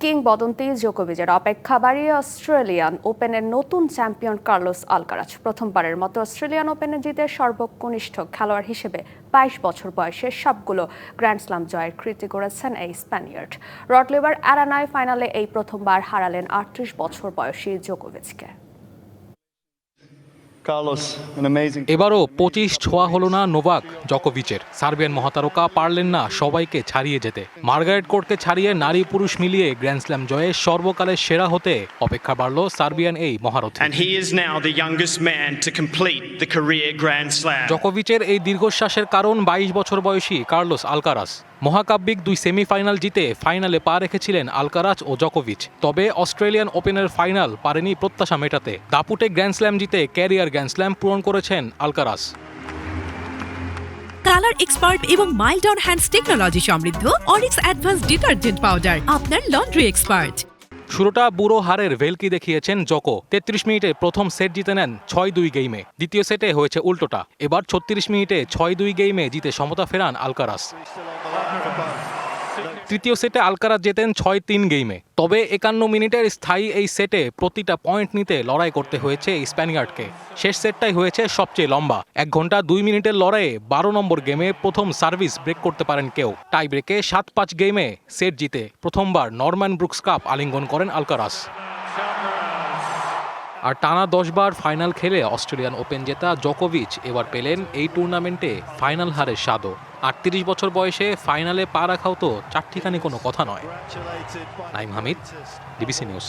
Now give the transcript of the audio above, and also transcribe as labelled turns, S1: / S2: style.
S1: কিংবদন্তি জোকোভিচের অপেক্ষা বাড়িয়ে অস্ট্রেলিয়ান ওপেনের নতুন চ্যাম্পিয়ন কার্লোস আলকারাজ প্রথমবারের মতো অস্ট্রেলিয়ান ওপেনে জিতে সর্বকনিষ্ঠ খেলোয়াড় হিসেবে ২২ বছর বয়সে সবগুলো গ্র্যান্ড স্লাম জয়ের কীর্তি গড়েছেন এই স্প্যানিয়ার্ড। রড লেভার অ্যারানায় ফাইনালে এই প্রথমবার হারালেন ৩৮ বছর বয়সী জোকোভিচকে।
S2: এবারও ২৫ ছোঁয়া হলো না নোভাক জকোভিচের। সার্বিয়ান মহাতারকা পারলেন না সবাইকে ছাড়িয়ে যেতে। মার্গারেট কোর্টকে ছাড়িয়ে নারী পুরুষ মিলিয়ে গ্র্যান্ড স্ল্যাম জয়ে সর্বকালের সেরা হতে অপেক্ষা বাড়ল সার্বিয়ান এই মহারথী। জকোভিচের এই দীর্ঘশ্বাসের কারণ ২২ বছর বয়সী কার্লোস আলকারাজ। মহাকাব্যিক দুই সেমিফাইনাল জিতে ফাইনালে পা রেখেছিলেন আলকারাজ ও জকোভিচ। তবে অস্ট্রেলিয়ান ওপেনের ফাইনাল পারেনি প্রত্যাশা মেটাতে। দাপুটে গ্র্যান্ড স্ল্যাম জিতে ক্যারিয়ার গ্র্যান্ড স্ল্যাম পূরণ করেছেন আলকারাজ।
S3: কালার এক্সপার্ট এবং মাইল্ড অন হ্যান্ডস টেকনোলজি সমৃদ্ধ অরিক্স অ্যাডভান্স ডিটারজেন্ট পাউডার, আপনার লন্ড্রি এক্সপার্ট।
S2: শুরুটা বুড়ো হারের ভেলকি দেখিয়েছেন জকো। ৩৩ মিনিটে প্রথম সেট জিতে নেন ৬-২ গেইমে। দ্বিতীয় সেটে হয়েছে উল্টোটা। এবার ৩৬ মিনিটে ৬-২ গেইমে জিতে সমতা ফেরান আলকারাজ। তৃতীয় সেটে আলকারাজ জেতেন ৬-৩ গেইমে। তবে ৫১ মিনিটের স্থায়ী এই সেটে প্রতিটা পয়েন্ট নিতে লড়াই করতে হয়েছে স্প্যানিয়ার্ডকে। শেষ সেটটাই হয়েছে সবচেয়ে লম্বা। ১ ঘন্টা ২ মিনিটের লড়াইয়ে ১২ নম্বর গেমে প্রথম সার্ভিস ব্রেক করতে পারেন কেউ। টাই ব্রেকে ৭-৫ গেমে সেট জিতে প্রথমবার নরম্যান ব্রুকস কাপ আলিঙ্গন করেন আলকারাজ। আর টানা ১০ বার ফাইনাল খেলে অস্ট্রেলিয়ান ওপেন জেতা জকোভিচ এবার পেলেন এই টুর্নামেন্টে ফাইনাল হারের স্বাদও। ৩৮ বছর বয়সে ফাইনালে পা রাখাও তো চারটিখানি কোনো কথা নয়। Naim Hamid, DBC news.